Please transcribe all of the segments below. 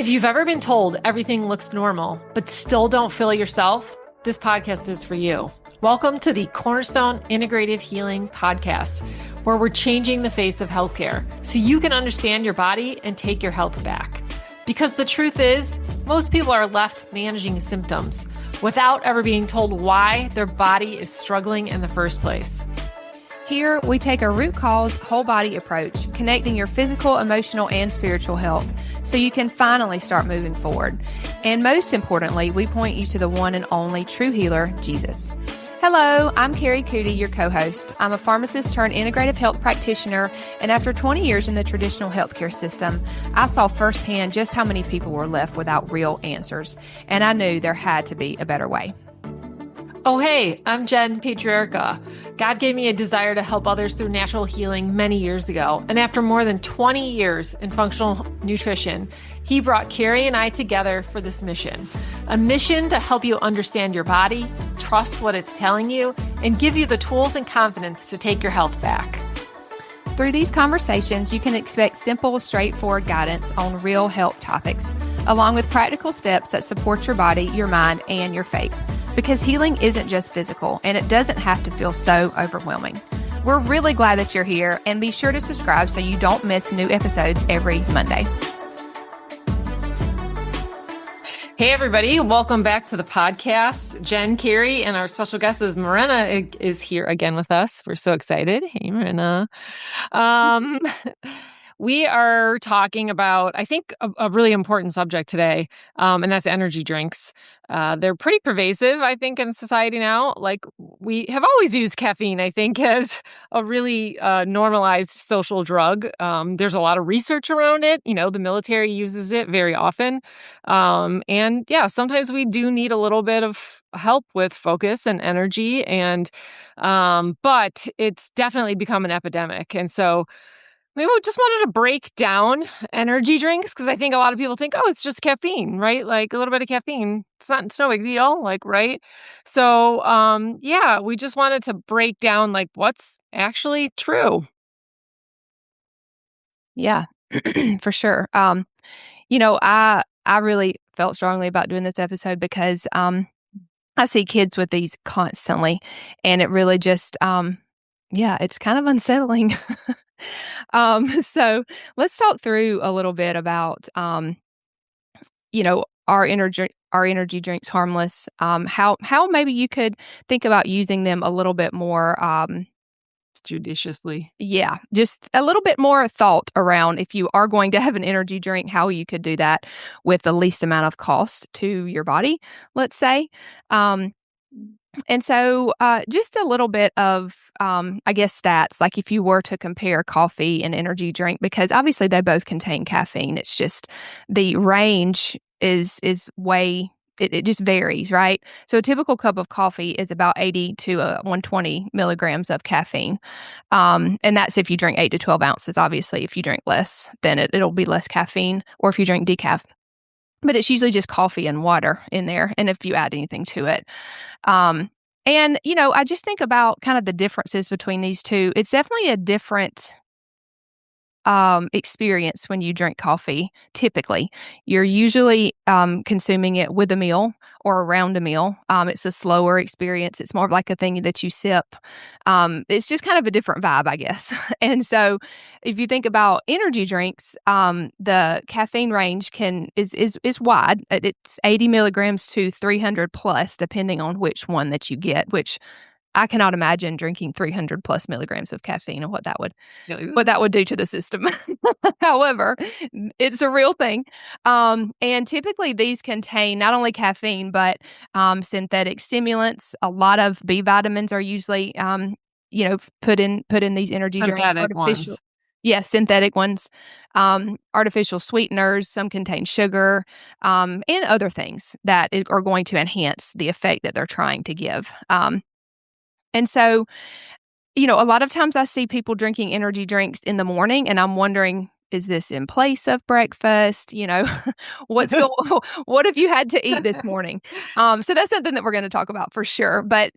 If you've ever been told everything looks normal, but still don't feel yourself, this podcast is for you. Welcome to the Cornerstone Integrative Healing Podcast, where we're changing the face of healthcare so you can understand your body and take your health back. Because the truth is, most people are left managing symptoms without ever being told why their body is struggling in the first place. Here, we take a root cause, whole body approach, connecting your physical, emotional, and spiritual health so you can finally start moving forward. And most importantly, we point you to the one and only true healer, Jesus. Hello, I'm Kari, Coody, your co-host. I'm a pharmacist turned integrative health practitioner, and after 20 years in the traditional healthcare system, I saw firsthand just how many people were left without real answers, and I knew there had to be a better way. Oh, hey, I'm Jenn, Patriarca. God gave me a desire to help others through natural healing many years ago. And after more than 20 years in functional nutrition, he brought Kari and I together for this mission. A mission to help you understand your body, trust what it's telling you, and give you the tools and confidence to take your health back. Through these conversations, you can expect simple, straightforward guidance on real health topics, along with practical steps that support your body, your mind, and your faith. Because healing isn't just physical, and it doesn't have to feel so overwhelming. We're really glad that you're here, and be sure to subscribe so you don't miss new episodes every Monday. Hey, everybody. Welcome back to the podcast. Jenn, Kari, and our special guest is Marina is here again with us. We're so excited. Hey, Marina. We are talking about, I think, a really important subject today, and that's energy drinks. They're pretty pervasive, I think, in society now. Like, we have always used caffeine, I think, as a really normalized social drug. There's a lot of research around it. You know, the military uses it very often. And yeah, sometimes we do need a little bit of help with focus and energy, but it's definitely become an epidemic. And so we just wanted to break down energy drinks because I think a lot of people think, oh, it's just caffeine, right? Like a little bit of caffeine. It's no big deal, like, right? So, yeah, we just wanted to break down like what's actually true. Yeah, for sure. I really felt strongly about doing this episode because I see kids with these constantly, and it really just, it's kind of unsettling. So let's talk through a little bit about, our energy drinks, Harmless. How maybe you could think about using them a little bit more, Judiciously. yeah, just a little bit more thought around if you are going to have an energy drink, how you could do that with the least amount of cost to your body, let's say. And so just a little bit of, I guess, stats, like if you were to compare coffee and energy drink, because obviously they both contain caffeine. It's just the range is way, it just varies, right? So a typical cup of coffee is about 80 to 120 milligrams of caffeine. And that's if you drink 8 to 12 ounces. Obviously, if you drink less, then it'll be less caffeine, or if you drink decaf. But it's usually just coffee and water in there, and if you add anything to it. I just think about kind of the differences between these two. It's definitely a different experience when you drink coffee. Typically, you're usually consuming it with a meal or around a meal. It's a slower experience. It's more like a thing that you sip. It's just kind of a different vibe, I guess. And so, if you think about energy drinks, the caffeine range is wide. It's 80 milligrams to 300 plus, depending on which one that you get. Which I cannot imagine drinking 300 plus milligrams of caffeine and what that would do to the system. However, it's a real thing. And typically these contain not only caffeine, but synthetic stimulants. A lot of B vitamins are usually, put in these energy drinks. Artificial. Yes, synthetic ones, artificial sweeteners, some contain sugar, and other things that are going to enhance the effect that they're trying to give. And so, a lot of times I see people drinking energy drinks in the morning, and I'm wondering, is this in place of breakfast? What have you had to eat this morning? So that's something that we're going to talk about for sure. But,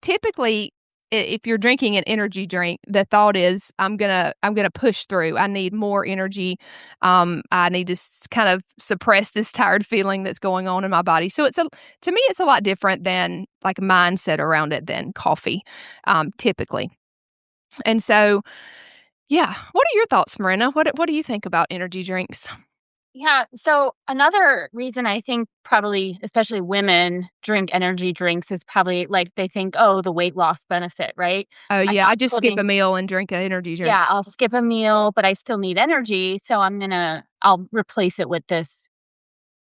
typically if you're drinking an energy drink, the thought is I'm gonna push through. I need more energy. I need to kind of suppress this tired feeling that's going on in my body. So to me it's a lot different than like mindset around it than coffee, typically. And so, yeah, what are your thoughts, Marina? What do you think about energy drinks? Yeah. So another reason I think probably, especially women drink energy drinks is probably like they think, oh, the weight loss benefit, right? Oh I'm yeah, not I just skip a putting, meal and drink an energy drink. yeah, I'll skip a meal, but I still need energy. So I'll replace it with this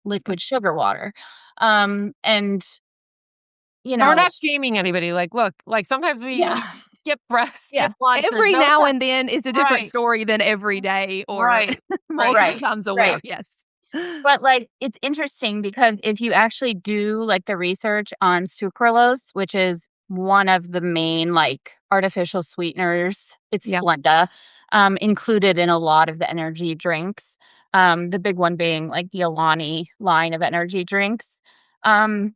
liquid sugar water. And, you And we're know, not shaming anybody. Like, look, like sometimes yeah, we skip breakfast, Yeah. skip lunch. There's Every no now time. and then is a different Right. story than every day or Right. Right. multiple right, times a week. right. Yes. But, like, it's interesting because if you actually do, like, the research on sucralose, which is one of the main, like, artificial sweeteners, it's Yeah. Splenda, included in a lot of the energy drinks, the big one being, like, the Alani line of energy drinks. Um,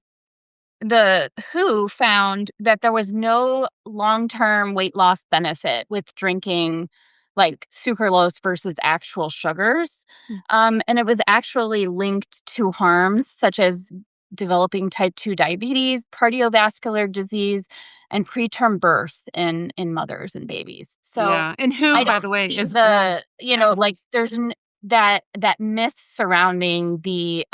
the WHO found that there was no long-term weight loss benefit with drinking, like, sucralose versus actual sugars, Mm. and it was actually linked to harms such as developing type 2 diabetes, cardiovascular disease, and preterm birth in mothers and babies. So, Yeah. And I who, by don't the way, see is like, there's that myth surrounding the,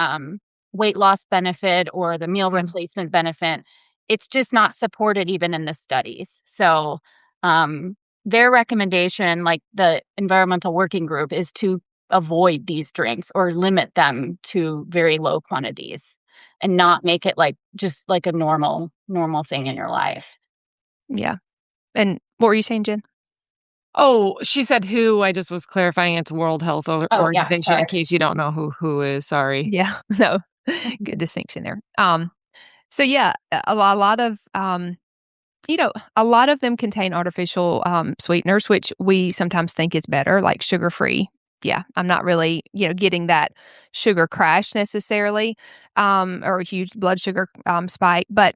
weight loss benefit or the meal Yeah. replacement benefit, it's just not supported even in the studies. So, um, their recommendation, like the environmental working group, is to avoid these drinks or limit them to very low quantities and not make it like just like a normal thing in your life. Yeah. And what were you saying, Jen? Oh, she said who. I just was clarifying it's World Health Oh, yeah, Organization in sorry. case you don't know who is. Sorry. Yeah. No. Good distinction there. So yeah, a lot of a lot of them contain artificial sweeteners, which we sometimes think is better, like sugar free. Yeah, I'm not really, getting that sugar crash necessarily, or a huge blood sugar spike. But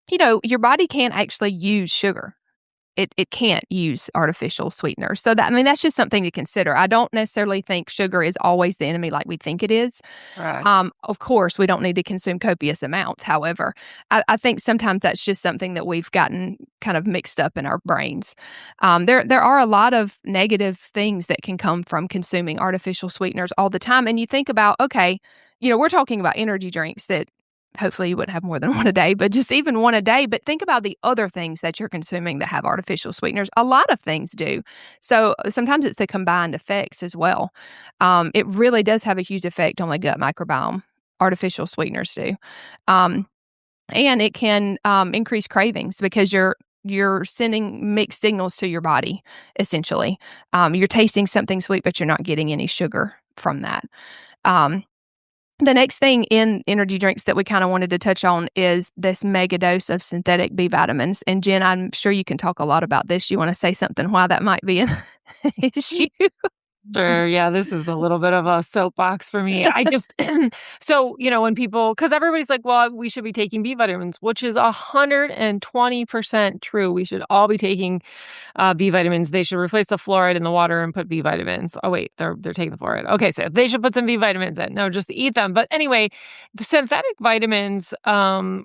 your body can actually use sugar. It can't use artificial sweeteners. So that I mean, that's just something to consider. I don't necessarily think sugar is always the enemy like we think it is. Correct. Of course, we don't need to consume copious amounts. However, I think sometimes that's just something that we've gotten kind of mixed up in our brains. There are a lot of negative things that can come from consuming artificial sweeteners all the time. And you think about, okay, we're talking about energy drinks that hopefully you wouldn't have more than one a day, but just even one a day. But think about the other things that you're consuming that have artificial sweeteners. A lot of things do. So sometimes it's the combined effects as well. It really does have a huge effect on the gut microbiome. Artificial sweeteners do, um, and it can increase cravings because you're sending mixed signals to your body. Essentially, you're tasting something sweet, but you're not getting any sugar from that. Um, the next thing in energy drinks that we kind of wanted to touch on is this mega dose of synthetic B vitamins. And Jen, I'm sure you can talk a lot about this. You want to say something why that might be an issue? Sure. Yeah, this is a little bit of a soapbox for me. I just so, when people because everybody's like, well, we should be taking B vitamins, which is 120% true. We should all be taking B vitamins. They should replace the fluoride in the water and put B vitamins. Oh wait, they're taking the fluoride. Okay, so they should put some B vitamins in. No, just eat them. But anyway, the synthetic vitamins,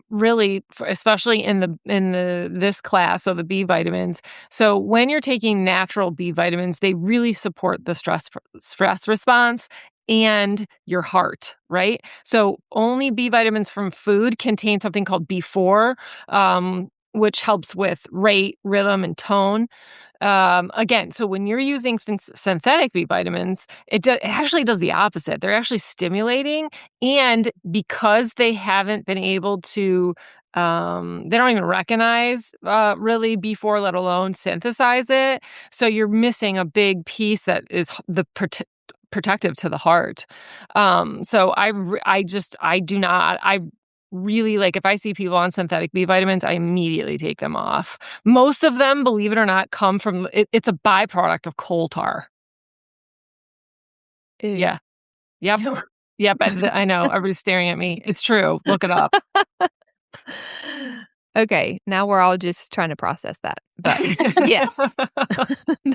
really, especially in the this class of the B vitamins. So when you're taking natural B vitamins, they really support the stress response and your heart, right? So only B vitamins from food contain something called B4, which helps with rate, rhythm, and tone. Again, so when you're using synthetic B vitamins, it actually does the opposite. They're actually stimulating, and because they haven't been able to, they don't even recognize really B4, let alone synthesize it. So you're missing a big piece that is the protective to the heart. So I do not. I really like if I see people on synthetic B vitamins, I immediately take them off. Most of them, believe it or not, come from it's a byproduct of coal tar. Ew. Yeah. Yep. Yep. I know. Everybody's staring at me. It's true. Look it up. Okay, now we're all just trying to process that. But yes,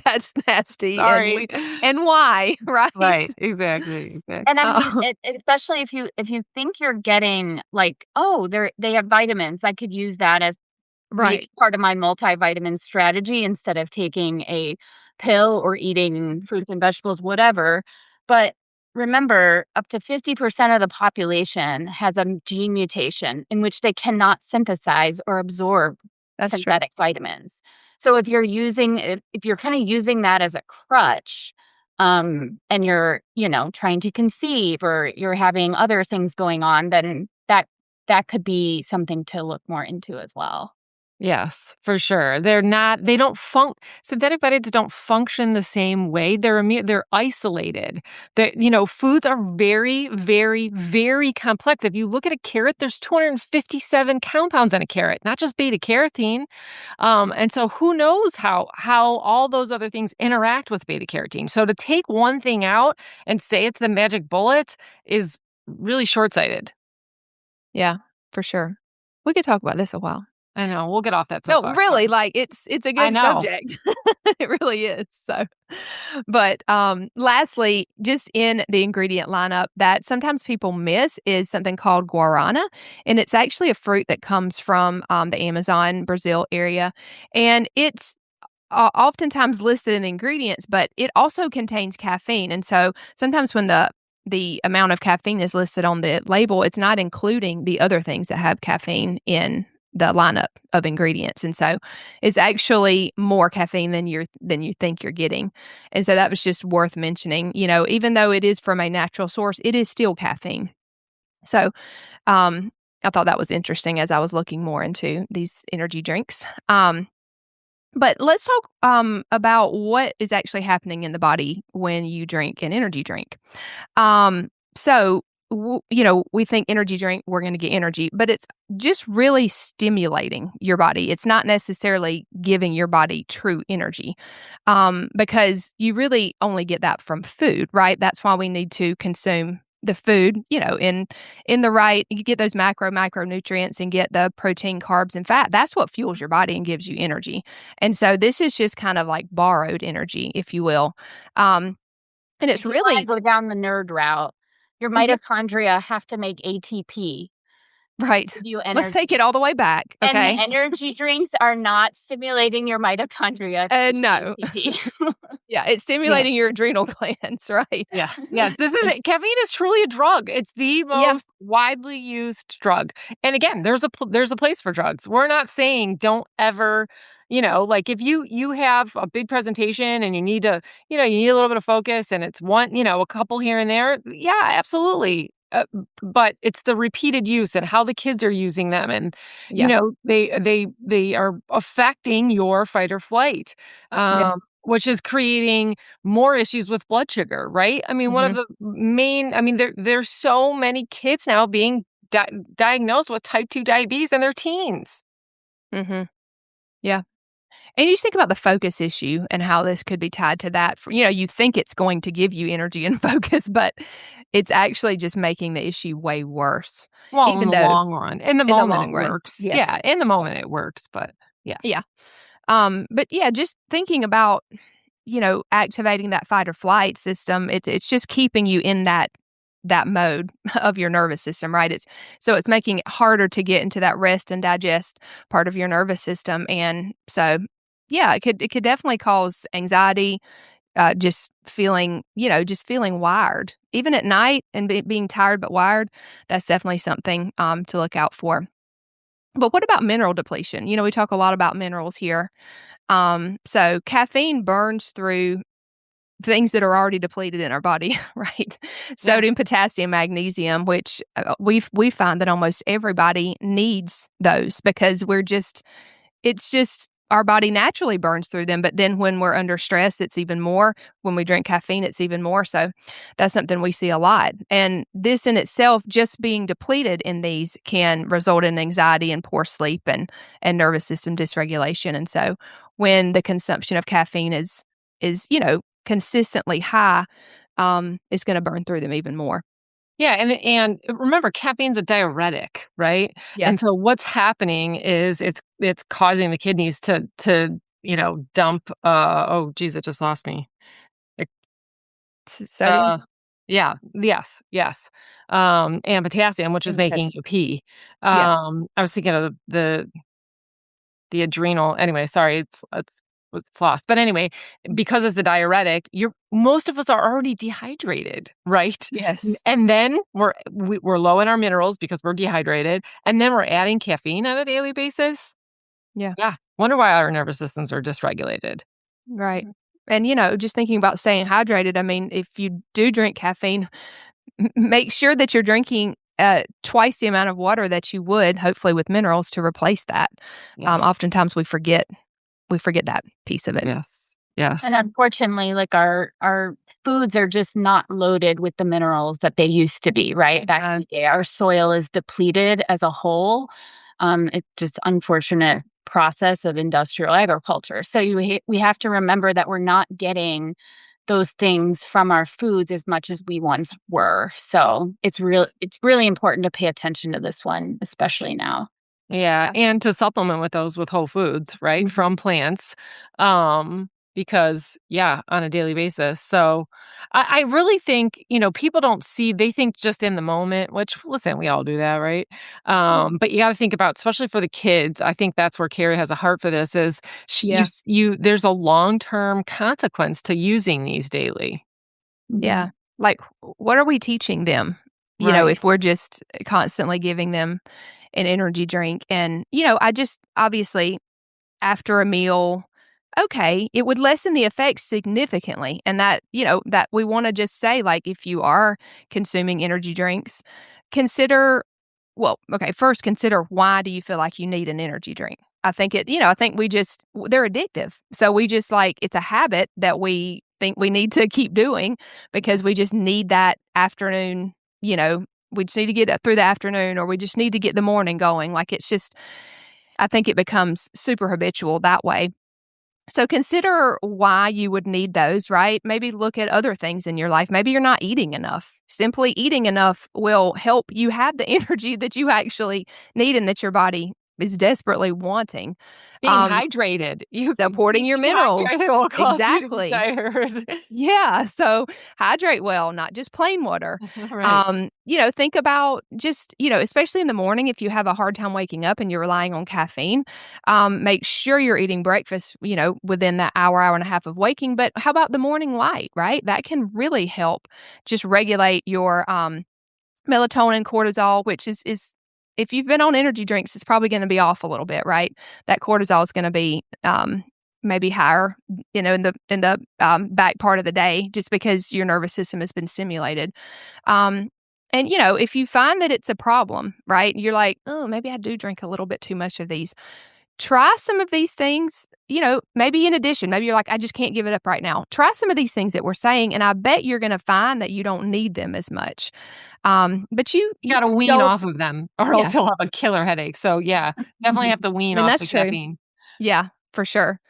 that's nasty. Sorry. And why, right? Right. Exactly. And I Exactly. mean, especially if you think you're getting like, "Oh, they have vitamins, I could use that as maybe Right. part of my multivitamin strategy instead of taking a pill or eating fruits and vegetables, whatever." But remember, up to 50% of the population has a gene mutation in which they cannot synthesize or absorb That's true. synthetic vitamins. So if you're kind of using that as a crutch, and you're, trying to conceive or you're having other things going on, then that could be something to look more into as well. Yes, for sure. They don't synthetic vitamins don't function the same way. They're isolated. Foods are very, very, very complex. If you look at a carrot, there's 257 compounds in a carrot, not just beta carotene. And so who knows how all those other things interact with beta carotene. So to take one thing out and say it's the magic bullet is really short-sighted. Yeah, for sure. We could talk about this a while. I know. We'll get off that No, soapbox really, though. like, it's a I good know. subject. It really is, so but, lastly, just in the ingredient lineup that sometimes people miss is something called guarana, and it's actually a fruit that comes from, the Amazon, Brazil area, and it's oftentimes listed in the ingredients, but it also contains caffeine, and so sometimes when the amount of caffeine is listed on the label, it's not including the other things that have caffeine in the lineup of ingredients, and so it's actually more caffeine than you think you're getting, and so that was just worth mentioning. Even though it is from a natural source, it is still caffeine. So, I thought that was interesting as I was looking more into these energy drinks. But let's talk about what is actually happening in the body when you drink an energy drink. So, we think energy drink, we're going to get energy, but it's just really stimulating your body. It's not necessarily giving your body true energy because you really only get that from food, right? That's why we need to consume the food, in the right, you get those micronutrients and get the protein, carbs, and fat. That's what fuels your body and gives you energy. And so this is just kind of like borrowed energy, if you will. And it's If you wanna really go down the nerd route, your yeah, mitochondria have to make ATP to right. give you Let's take energy, it all the way back, and the okay? energy drinks are not stimulating your mitochondria to make No. ATP. Yeah, it's Yeah. stimulating your adrenal glands, right? Yeah. Yes, this is it. Caffeine is truly a drug. It's the Yeah, most widely used drug. And again, there's a place for drugs. We're not saying don't ever, like if you have a big presentation and you need a little bit of focus and it's a couple here and there. Yeah, absolutely. But it's the repeated use and how the kids are using them and yeah, they are affecting your fight or flight. yeah, Which is creating more issues with blood sugar, right? I mean, one of mhm, the main there's so many kids now being diagnosed with type 2 diabetes in their teens. mhm, yeah. And you just think about the focus issue and how this could be tied to that. You think it's going to give you energy and focus, but it's actually just making the issue way worse, Well, in even the though long run. In the in the moment long it run, works. yes. Yeah, in the moment it works, but yeah. Yeah. But yeah, just thinking about, activating that fight or flight system, it's just keeping you in that mode of your nervous system, right? It's making it harder to get into that rest and digest part of your nervous system. And so yeah, it could definitely cause anxiety, just feeling wired. Even at night and being tired but wired, that's definitely something to look out for. But what about mineral depletion? We talk a lot about minerals here. So caffeine burns through things that are already depleted in our body, right? Yeah. Sodium, potassium, magnesium, which we find that almost everybody needs those because it's just our body naturally burns through them, but then when we're under stress, it's even more. When we drink caffeine, it's even more. So that's something we see a lot. And this in itself, just being depleted in these can result in anxiety and poor sleep and nervous system dysregulation. And so when the consumption of caffeine is consistently high, it's going to burn through them even more. Yeah, and remember, caffeine's a diuretic, right? Yeah. And so what's happening is it's causing the kidneys to dump. Oh, geez, it just lost me. It- Sodium Uh, yeah, yes, and potassium, which is and making potassium. you pee. Yeah. I was thinking of the adrenal. Anyway, sorry, it's lost. But anyway, because it's a diuretic, most of us are already dehydrated, right? Yes. And then we're low in our minerals because we're dehydrated, and then we're adding caffeine on a daily basis. Yeah. Yeah, wonder why our nervous systems are dysregulated. Right. And, just thinking about staying hydrated, I mean, if you do drink caffeine, make sure that you're drinking twice the amount of water that you would, hopefully with minerals, to replace that. Yes, Oftentimes we forget that piece of it. yes, And yes, unfortunately, like our foods are just not loaded with the minerals that they used to be, right? Back in Uh, the day, our soil is depleted as a whole. It's just unfortunate process of industrial agriculture. So we have to remember that we're not getting those things from our foods as much as we once were. So it's really important to pay attention to this one, especially now. yeah, yeah. and to supplement with those with whole foods, right, Mhm. from plants, because yeah, on a daily basis. So I really think people don't see. They think just in the moment, which listen, we all do that, right? Yeah. But you got to think about, especially for the kids. I think that's where Kari has a heart for this. Is Yeah. there's a long term consequence to using these daily, Mhm. Yeah. Like, what are we teaching them? right? If we're just constantly giving them an energy drink. And, I just obviously after a meal, okay, it would lessen the effects significantly. And that we want to just say, like, if you are consuming energy drinks, consider, well, okay, first consider why do you feel like you need an energy drink? I think they're addictive. So we just like, it's a habit that we think we need to keep doing because we Yes. just need that afternoon, we just need to get it through the afternoon or we just need to get the morning going. Like it's just, I think it becomes super habitual that way. So consider why you would need those, right? Maybe look at other things in your life. Maybe you're not eating enough. Simply eating enough will help you have the energy that you actually need and that your body is desperately wanting. Being Um, hydrated, Supporting being your minerals. dehydrated will cause you to be Exactly. tired. Yeah, so hydrate well, not just plain water. Right. Think about just, especially in the morning if you have a hard time waking up and you're relying on caffeine, make sure you're eating breakfast, within that hour and a half of waking. But how about the morning light, right? That can really help just regulate your melatonin, cortisol, which is if you've been on energy drinks, it's probably gonna be off a little bit, right? That cortisol is gonna be, maybe higher, in the back part of the day just because your nervous system has been stimulated. Um, and, if you find that it's a problem, right? You're like, "Oh, maybe I do drink a little bit too much of these." Try some of these things, maybe in addition. Maybe you're like, "I just can't give it up right now." Try some of these things that we're saying, and I bet you're gonna find that you don't need them as much. But You gotta wean you'll off of them or yeah, else you'll have a killer headache. So, yeah, definitely have to I wean mean, off that's the true. caffeine. Yeah, for sure.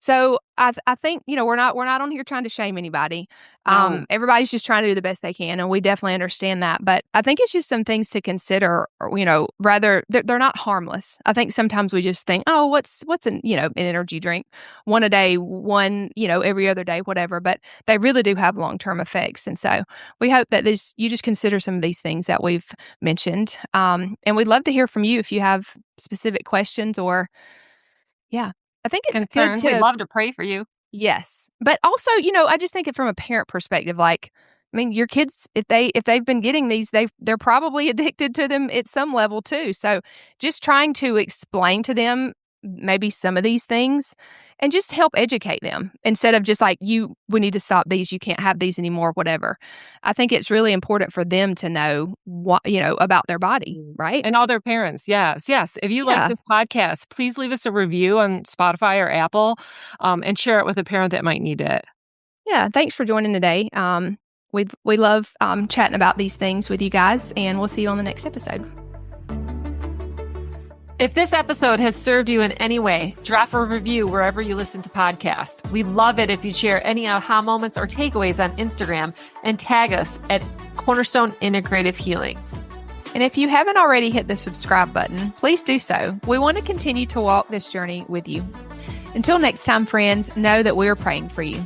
So I think we're not on here trying to shame anybody. No. Everybody's just trying to do the best they can, and we definitely understand that. But I think it's just some things to consider. Or, rather they're not harmless. I think sometimes we just think, oh, what's an energy drink, one a day, one every other day, whatever. But they really do have long term effects, and so we hope that you just consider some of these things that we've mentioned. And we'd love to hear from you if you have specific questions or yeah. I think it's good Concerns. We'd to love to pray for you. yes. But also, I just think it from a parent perspective, like, I mean, your kids, if they've been getting these, they're probably addicted to them at some level too. So just trying to explain to them maybe some of these things and just help educate them instead of just like we need to stop these, you can't have these anymore, whatever. I think it's really important for them to know what, about their body, right? And other parents, yes, yes. If you like Yeah. this podcast, please leave us a review on Spotify or Apple, and share it with a parent that might need it. Yeah, thanks for joining today. We love chatting about these things with you guys, and we'll see you on the next episode. If this episode has served you in any way, drop a review wherever you listen to podcasts. We'd love it if you share any aha moments or takeaways on Instagram and tag us at Cornerstone Integrative Healing. And if you haven't already hit the subscribe button, please do so. We want to continue to walk this journey with you. Until next time, friends, know that we are praying for you.